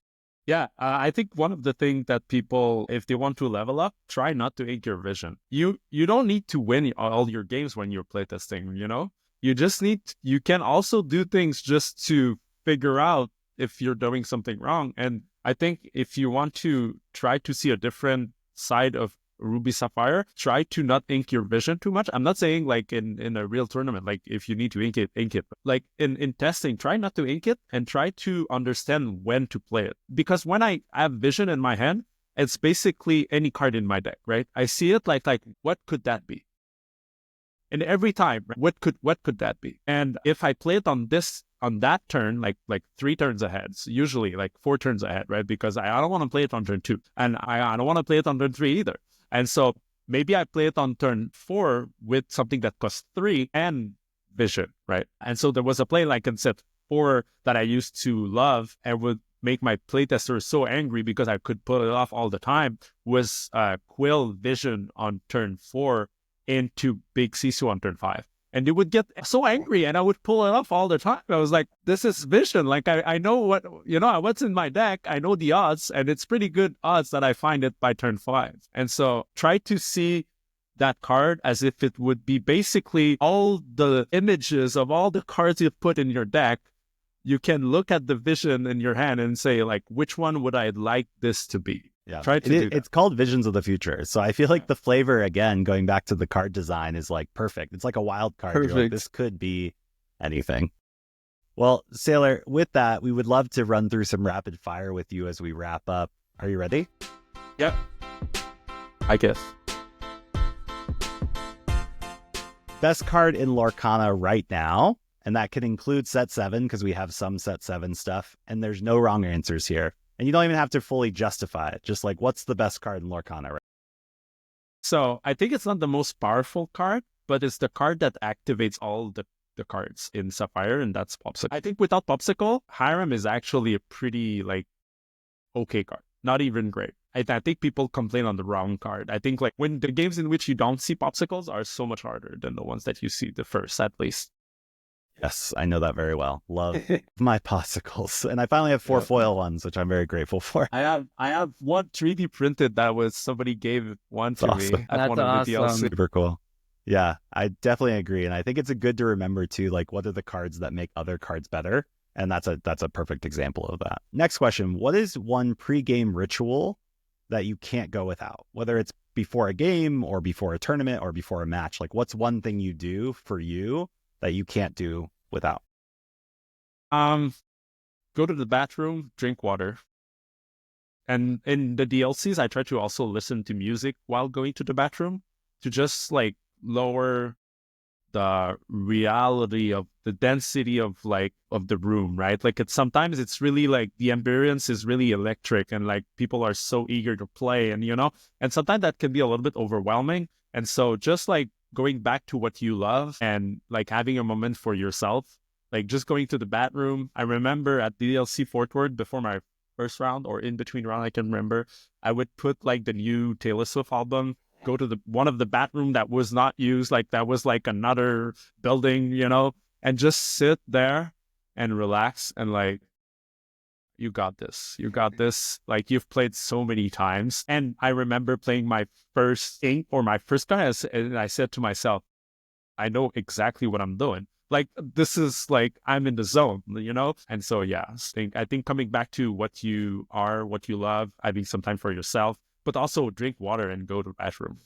Yeah, I think one of the things that people, if they want to level up, try not to ink your vision. You don't need to win all your games when you're playtesting, you can also do things just to figure out if you're doing something wrong. And I think if you want to try to see a different side of Ruby Sapphire, try to not ink your vision too much. I'm not saying like in a real tournament, like if you need to ink it. Like in testing, try not to ink it and try to understand when to play it. Because when I have vision in my hand, it's basically any card in my deck, right? I see it like what could that be? And every time, what could that be? And if I play it on that turn, like 3 turns ahead, so usually like 4 turns ahead, right? Because I don't want to play it on turn 2, and I don't want to play it on turn 3 either. And so maybe I play it on turn 4 with something that costs 3 and vision, right? And so there was a play like in set 4 that I used to love and would make my playtester so angry because I could pull it off all the time, was Quill Vision on turn 4 into Big Sisu on turn 5. And they would get so angry and I would pull it off all the time. I was like, this is vision. Like I know what's in my deck. I know the odds, and it's pretty good odds that I find it by turn 5. And so try to see that card as if it would be basically all the images of all the cards you've put in your deck. You can look at the vision in your hand and say like, which one would I like this to be? Yeah, try to do that. It's called Visions of the Future. So I feel like the flavor, again, going back to the card design, is like perfect. It's like a wild card. Perfect. You're like, this could be anything. Well, S4iler, with that, we would love to run through some rapid fire with you as we wrap up. Are you ready? Yep. I guess. Best card in Lorcana right now, and that can include set 7 because we have some set 7 stuff, and there's no wrong answers here. And you don't even have to fully justify it. Just like, what's the best card in Lorcana? Right? So I think it's not the most powerful card, but it's the card that activates all the cards in S4iler, and that's Popsicle. I think without Popsicle, Hiram is actually a pretty like okay card. not even great. I think people complain on the wrong card. I think like when the games in which you don't see popsicles are so much harder than the ones that you see the first, at least. Yes, I know that very well. Love my popsicles. And I finally have 4 foil ones, which I'm very grateful for. I have one 3D printed that was somebody gave one to That's awesome. me at That's one of the awesome. DLC. Super cool. Yeah, I definitely agree. And I think it's a good to remember too, like what are the cards that make other cards better? And that's a perfect example of that. Next question. What is one pre-game ritual that you can't go without? Whether it's before a game or before a tournament or before a match, like what's one thing you do for you that you can't do without? Go to the bathroom, drink water. And in the DLCs, I try to also listen to music while going to the bathroom to just like lower the reality of the density of the room, right? Like sometimes it's really like the ambience is really electric and like people are so eager to play and and sometimes that can be a little bit overwhelming. And so just like going back to what you love and like having a moment for yourself, like just going to the bathroom. I remember at DLC Fort Worth before my first round or in between round, I can remember I would put like the new Taylor Swift album, go to one of the bathroom that was not used, like that was like another building, and just sit there and relax and like, you got this. Like you've played so many times. And I remember playing my first ink or my first guy, and I said to myself, I know exactly what I'm doing. Like this is like I'm in the zone, And so yeah, I think coming back to what you are, what you love, having some time for yourself, but also drink water and go to the bathroom.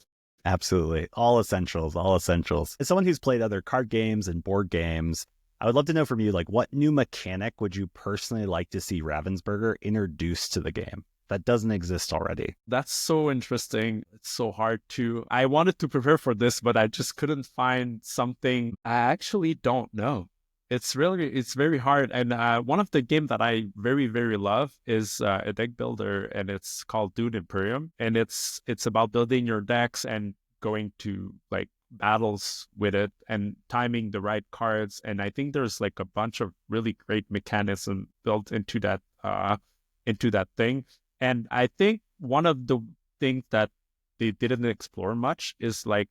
Absolutely. All essentials, all essentials. As someone who's played other card games and board games, I would love to know from you, like what new mechanic would you personally like to see Ravensburger introduce to the game that doesn't exist already? That's so interesting. It's so hard I wanted to prepare for this, but I just couldn't find something. I actually don't know. It's very hard. And one of the games that I very, very love is a deck builder, and it's called Dune Imperium. And it's about building your decks and going to like battles with it and timing the right cards. And I think there's like a bunch of really great mechanism built into that thing. And I think one of the things that they didn't explore much is like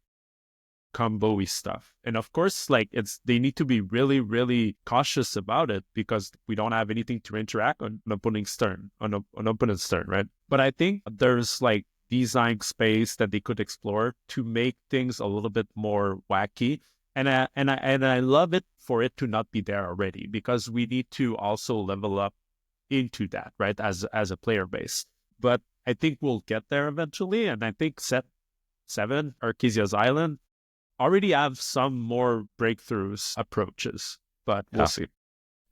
combo-y stuff. And of course, like they need to be really, really cautious about it because we don't have anything to interact on an opponent's turn, right? But I think there's like design space that they could explore to make things a little bit more wacky. And I love it for it to not be there already, because we need to also level up into that, right? As a player base. But I think we'll get there eventually. And I think Set 7, Arcesia's Island, already have some more breakthroughs approaches, but we'll see.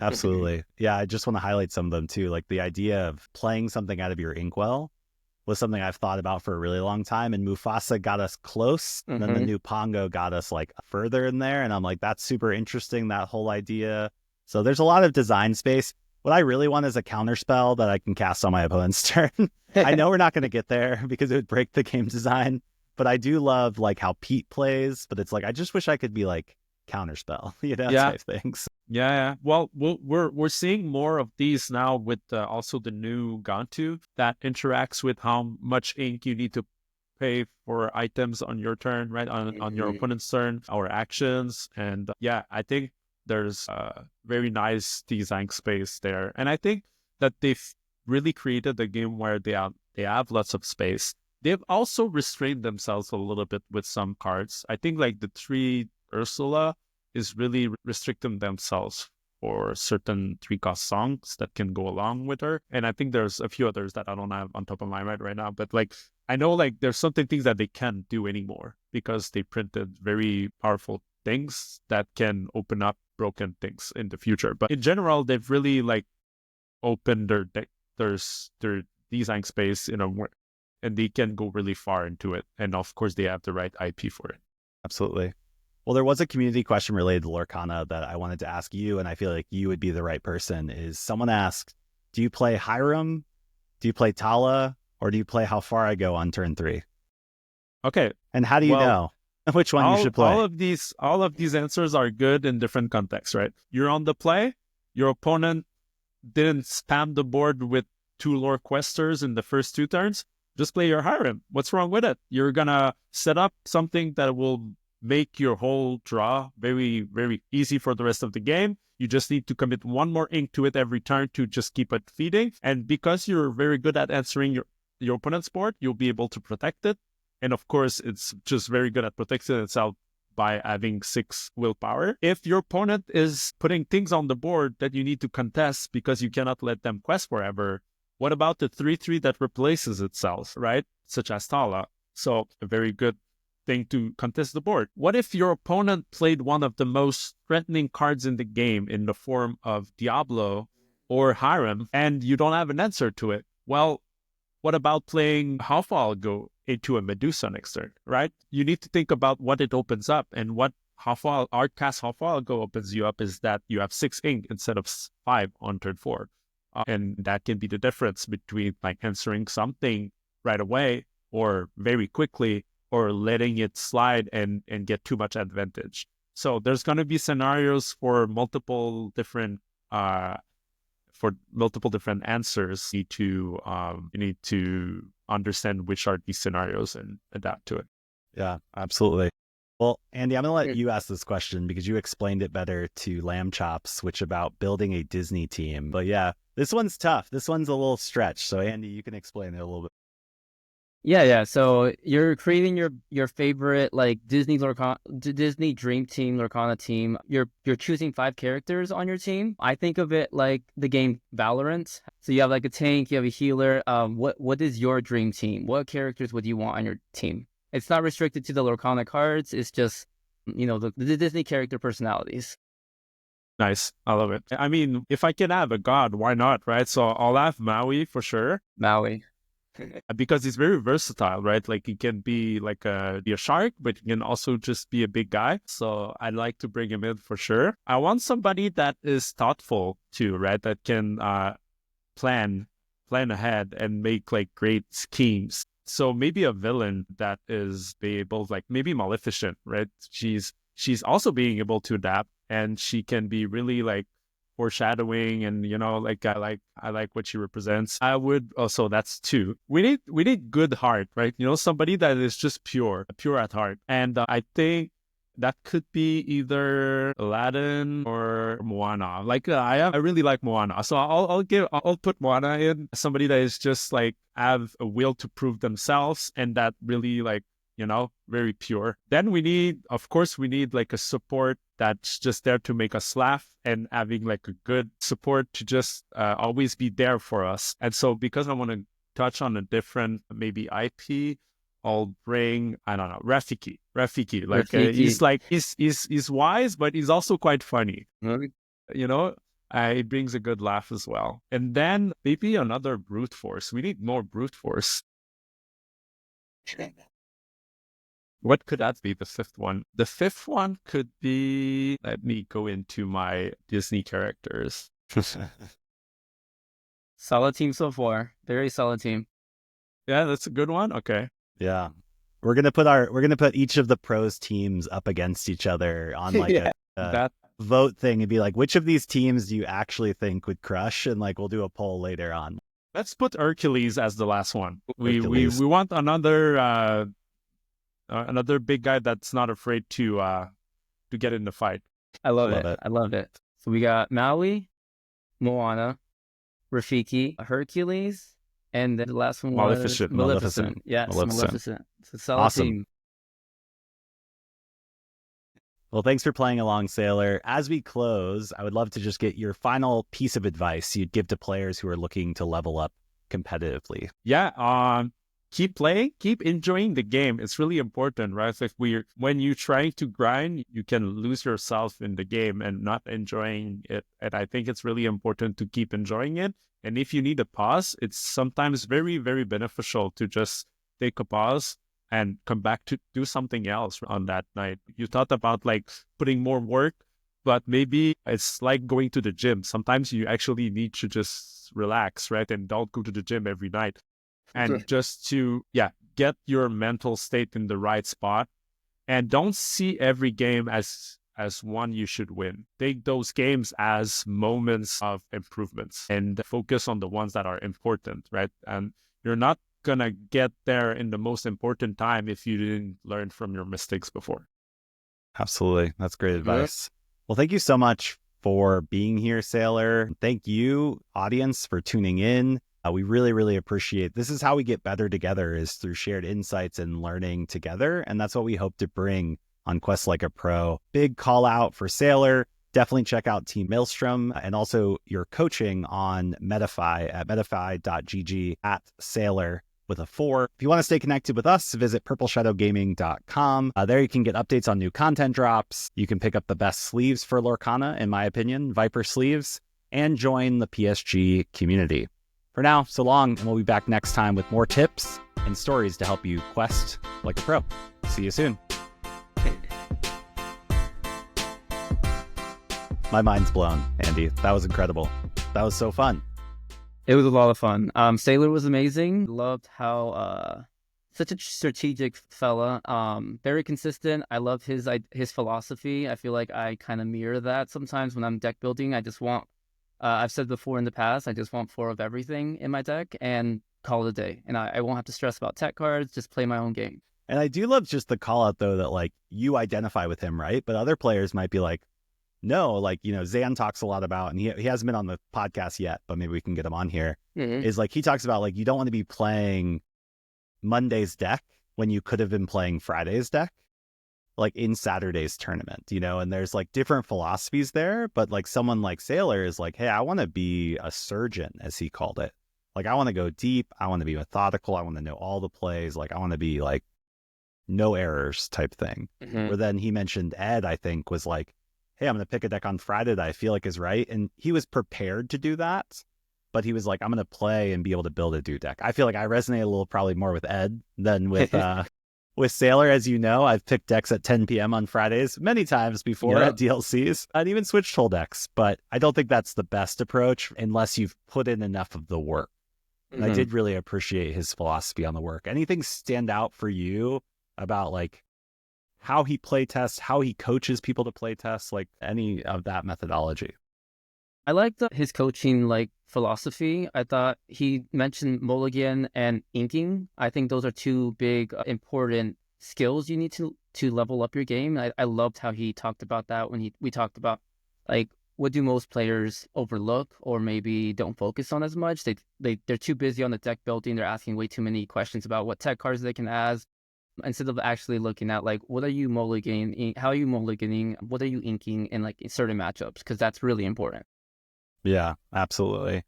Absolutely. Yeah, I just want to highlight some of them too. Like the idea of playing something out of your inkwell was something I've thought about for a really long time. And Mufasa got us close. And then the new Pongo got us like further in there. And I'm like, that's super interesting, that whole idea. So there's a lot of design space. What I really want is a counterspell that I can cast on my opponent's turn. I know we're not going to get there because it would break the game design. But I do love like how Pete plays, but it's like I just wish I could be like counterspell, type things. Yeah. Well, we're seeing more of these now with also the new Gantu that interacts with how much ink you need to pay for items on your turn, right? On your opponent's turn, our actions, and I think there's a very nice design space there, and I think that they've really created a game where they have lots of space. They've also restrained themselves a little bit with some cards. I think like the 3 Ursula is really restricting themselves for certain 3-cost songs that can go along with her. And I think there's a few others that I don't have on top of my mind right now. But like, I know like there's certain things that they can't do anymore because they printed very powerful things that can open up broken things in the future. But in general, they've really like opened their design space in a way, and they can go really far into it. And of course, they have the right IP for it. Absolutely. Well, there was a community question related to Lorcana that I wanted to ask you, and I feel like you would be the right person. Is someone asked, do you play Hiram, do you play Tala, or do you play How Far I Go on turn 3? Okay. And how do you know which one you should play? All of these answers are good in different contexts, right? You're on the play, your opponent didn't spam the board with 2 lore questers in the first 2 turns, just play your Hiram. What's wrong with it? You're gonna set up something that will make your whole draw very, very easy for the rest of the game. You just need to commit 1 more ink to it every turn to just keep it feeding. And because you're very good at answering your opponent's board, you'll be able to protect it. And of course, it's just very good at protecting itself by having 6 willpower. If your opponent is putting things on the board that you need to contest because you cannot let them quest forever, what about the 3/3 that replaces itself, right? Such as Tala. So a very good thing to contest the board. What if your opponent played one of the most threatening cards in the game in the form of Diablo or Hiram, and you don't have an answer to it? Well, what about playing Half-Algo into a Medusa next turn, right? You need to think about what it opens up, and what Artcast Half-Algo opens you up is that you have 6 ink instead of 5 on turn 4. And that can be the difference between like answering something right away or very quickly, or letting it slide and get too much advantage. So there's going to be scenarios for multiple different answers. You need to understand which are these scenarios and adapt to it. Yeah, absolutely. Well, Andy, I'm going to let you ask this question because you explained it better to Lamb Chops, which about building a Disney team. But yeah, this one's tough. This one's a little stretch. So Andy, you can explain it a little bit. Yeah. So you're creating your favorite like Disney Dream Team Lorcana team. You're choosing 5 characters on your team. I think of it like the game Valorant. So you have like a tank, you have a healer. What is your dream team? What characters would you want on your team? It's not restricted to the Lorcana cards. It's just the Disney character personalities. Nice. I love it. I mean, if I can have a god, why not, right? So I'll have Maui for sure. Maui. Because he's very versatile, right? Like he can be like be a shark, but he can also just be a big guy. So I'd like to bring him in for sure. I want somebody that is thoughtful too, right? That can plan ahead and make like great schemes. So maybe a villain that is be able, like maybe Maleficent, right? She's also being able to adapt, and she can be really like foreshadowing, and I like what she represents. I would also, that's 2. We need good heart, right? Somebody that is just pure at heart. And I think that could be either Aladdin or Moana. Like I really like Moana, so I'll put Moana in. Somebody that is just like have a will to prove themselves, and that really like very pure. Then we need like a support that's just there to make us laugh, and having like a good support to just always be there for us. And so because I want to touch on a different maybe IP, I'll bring, I don't know, Rafiki. Like he's wise, but he's also quite funny. It brings a good laugh as well. And then maybe another brute force. We need more brute force. What could that be, the 5th one? The 5th one could be, let me go into my Disney characters. Solid team so far. Very solid team. Yeah, that's a good one. Okay. Yeah. We're gonna put each of the pros teams up against each other on like a vote thing and be like, which of these teams do you actually think would crush? And like we'll do a poll later on. Let's put Hercules as the last one. We want another big guy that's not afraid to get in the fight. I love it. I love it. So we got Maui, Moana, Rafiki, Hercules, and then the last one was Maleficent. Yes, Maleficent. It's a solid team. Well, thanks for playing along, Sailor. As we close, I would love to just get your final piece of advice you'd give to players who are looking to level up competitively. Yeah, keep playing, keep enjoying the game. It's really important, right? Like when you're trying to grind, you can lose yourself in the game and not enjoying it. And I think it's really important to keep enjoying it. And if you need a pause, it's sometimes very, very beneficial to just take a pause and come back to do something else on that night. You thought about like putting more work, but maybe it's like going to the gym. Sometimes you actually need to just relax, right? And don't go to the gym every night. And just to, get your mental state in the right spot, and don't see every game as as one you should win. Take those games as moments of improvements and focus on the ones that are important, right? And you're not going to get there in the most important time if you didn't learn from your mistakes before. Absolutely. That's great advice. Well, thank you so much for being here, S4iler. Thank you, audience, for tuning in. We really, really appreciate this. Is how we get better together, is through shared insights and learning together. And that's what we hope to bring on Quest Like a Pro. Big call out for S4iler. Definitely check out Team Maelstrom and also your coaching on Metafy at metafy.gg at S4iler with a 4. If you want to stay connected with us, visit purpleshadowgaming.com. There you can get updates on new content drops. You can pick up the best sleeves for Lorcana, in my opinion, Viper sleeves, and join the PSG community. For now, so long, and we'll be back next time with more tips and stories to help you quest like a pro. See you soon. My mind's blown, Andy. That was incredible. That was so fun. It was a lot of fun. S4iler was amazing. Loved how such a strategic fella. Very consistent. I love his philosophy. I feel like I kind of mirror that sometimes when I'm deck building. I just want, I've said before in the past, I just want 4 of everything in my deck and call it a day. And I won't have to stress about tech cards. Just play my own game. And I do love just the call out though that like you identify with him, right? But other players might be like, no, like, you know, Zan talks a lot about, and he hasn't been on the podcast yet, but maybe we can get him on here, is like, he talks about like, you don't want to be playing Monday's deck when you could have been playing Friday's deck, like in Saturday's tournament, you know, and there's like different philosophies there, but like someone like S4iler is like, hey, I want to be a surgeon, as he called it. Like, I want to go deep. I want to be methodical. I want to know all the plays. Like, I want to be like no errors type thing. Where then he mentioned Ed, I think, was like, hey, I'm going to pick a deck on Friday that I feel like is right. And he was prepared to do that, but he was like, I'm going to play and be able to build a do deck. I feel like I resonate a little probably more with Ed than with S4iler. As you know, I've picked decks at 10 p.m. on Fridays many times before at DLCs. I'd even switched whole decks, but I don't think that's the best approach unless you've put in enough of the work. And I did really appreciate his philosophy on the work. Anything stand out for you about like how he play tests, how he coaches people to play tests, like any of that methodology? I liked his coaching like philosophy. I thought he mentioned mulligan and inking. I think those are 2 big important skills you need to level up your game. I loved how he talked about that when we talked about like, what do most players overlook or maybe don't focus on as much? They're too busy on the deck building. They're asking way too many questions about what tech cards they can add, instead of actually looking at like, what are you mulliganing? How are you mulliganing? What are you inking in like certain matchups? Because that's really important. Yeah, absolutely.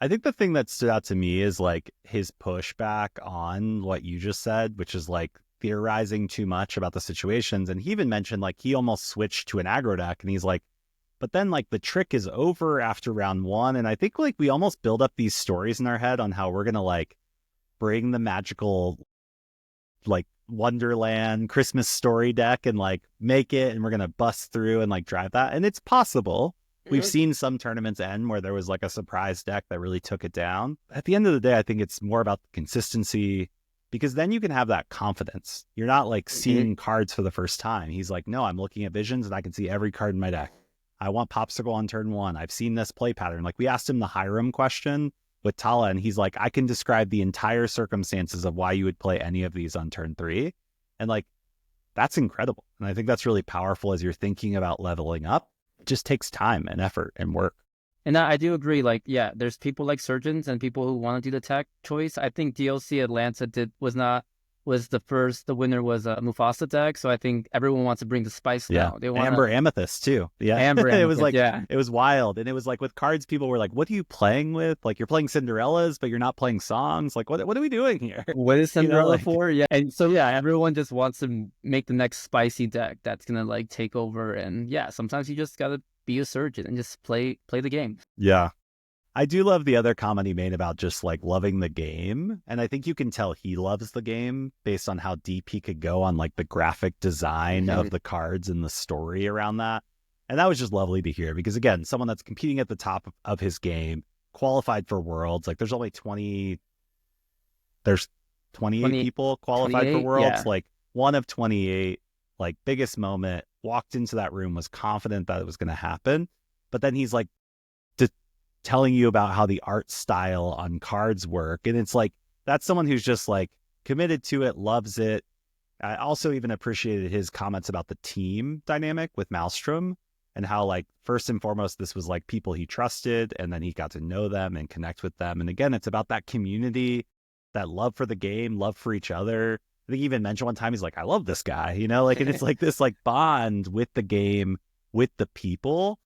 I think the thing that stood out to me is like his pushback on what you just said, which is like theorizing too much about the situations. And he even mentioned like he almost switched to an aggro deck, and he's like, but then like the trick is over after round 1. And I think like we almost build up these stories in our head on how we're going to like bring the magical like Wonderland Christmas story deck and like make it, and we're going to bust through and like drive that. And it's possible. We've seen some tournaments end where there was like a surprise deck that really took it down. At the end of the day, I think it's more about the consistency, because then you can have that confidence. You're not like seeing cards for the first time. He's like, no, I'm looking at visions and I can see every card in my deck. I want Popsicle on turn 1. I've seen this play pattern. Like we asked him the Hiram question with Tala, and he's like, I can describe the entire circumstances of why you would play any of these on turn 3. And like, that's incredible. And I think that's really powerful as you're thinking about leveling up. It just takes time and effort and work. And I do agree. Like, yeah, there's people like surgeons and people who want to do the tech choice. I think DLC Atlanta the winner was a Mufasa deck. So I think everyone wants to bring the spice now. They want Amber Amethyst too. Yeah. Amber Amethyst, it was like, it was wild. And it was like with cards, people were like, what are you playing with? Like you're playing Cinderellas, but you're not playing songs. Like what are we doing here? What is Cinderella for? Yeah. And so, yeah, everyone just wants to make the next spicy deck that's going to like take over. And yeah, sometimes you just got to be a surgeon and just play the game. Yeah. I do love the other comment he made about just like loving the game. And I think you can tell he loves the game based on how deep he could go on like the graphic design of the cards and the story around that. And that was just lovely to hear, because again, someone that's competing at the top of his game, qualified for Worlds, like there's only 28 people qualified for Worlds, like one of 28, like biggest moment. walked into that room, was confident that it was going to happen. But then he's like telling you about how the art style on cards work. And it's like, that's someone who's just like committed to it, loves it. I also even appreciated his comments about the team dynamic with Maelstrom and how, like, first and foremost, this was like people he trusted, and then he got to know them and connect with them. And again, it's about that community, that love for the game, love for each other. I think he even mentioned one time, he's like, I love this guy, you know, like, and it's like this like bond with the game, with the people.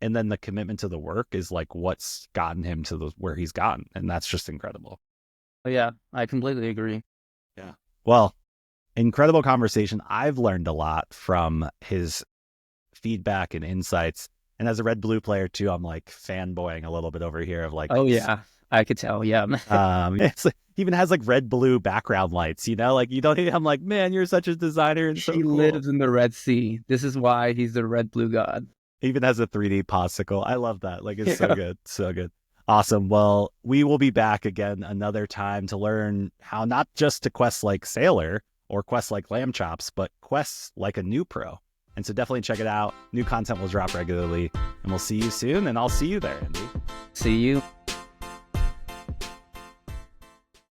And then the commitment to the work is like what's gotten him to where he's gotten. And that's just incredible. Yeah, I completely agree. Yeah. Well, incredible conversation. I've learned a lot from his feedback and insights. And as a red blue player too, I'm like fanboying a little bit over here of like, oh yeah, I could tell. Yeah. It's like, he even has like red blue background lights, you know, like you don't, I'm like, man, you're such a designer. And so He cool. lives in the Red Sea. This is why he's the red blue god. He even has a 3D popsicle. I love that. Like, it's so good. So good. Awesome. Well, we will be back again another time to learn how not just to quest like S4iler or quest like Lamb Chops, but quests like a new pro. And so definitely check it out. New content will drop regularly, and we'll see you soon. And I'll see you there, Andy. See you.